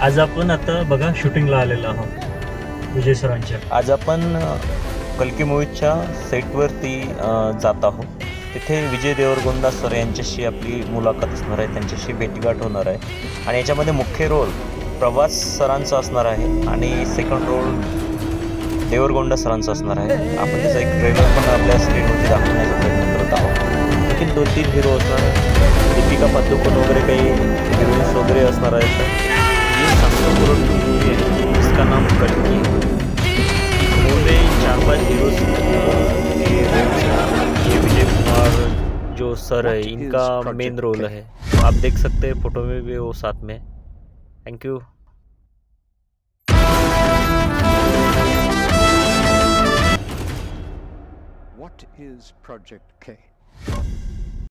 आज आपण आता बघा शूटिंगला आलेलो आहोत विजय सरांच्या. आज आपण कल्की मूवीच्या सेटवरती जात आहोत. तिथे विजय देवरकोंडा सर यांच्याशी आपली मुलाखत असणार आहे, त्यांच्याशी भेटीगाठ होणार आहे. आणि याच्यामध्ये मुख्य रोल प्रभास सरांचा असणार आहे आणि सेकंड रोल देवरकोंडा सरांचा असणार आहे. आपण त्याचा एक ट्रेलर पण आपल्या स्क्रीनवरती दाखवण्याचा प्रयत्न करत आहोत. लेकिन 2-3 हिरो असणार आहे. दीपिका पादुकोण वगैरे काही हिरोईन्स वगैरे असणार आहेत. ये सांगतो पूर्ण मूवी है, इसका नाम कल्की. मूवी 4-5 हीरोज के रोल्स हैं. ये विजय कुमार जो सर है इनका मेन रोल है. आप देख सकते हैं फोटो में भी वो साथ में. Thank you. What is Project K?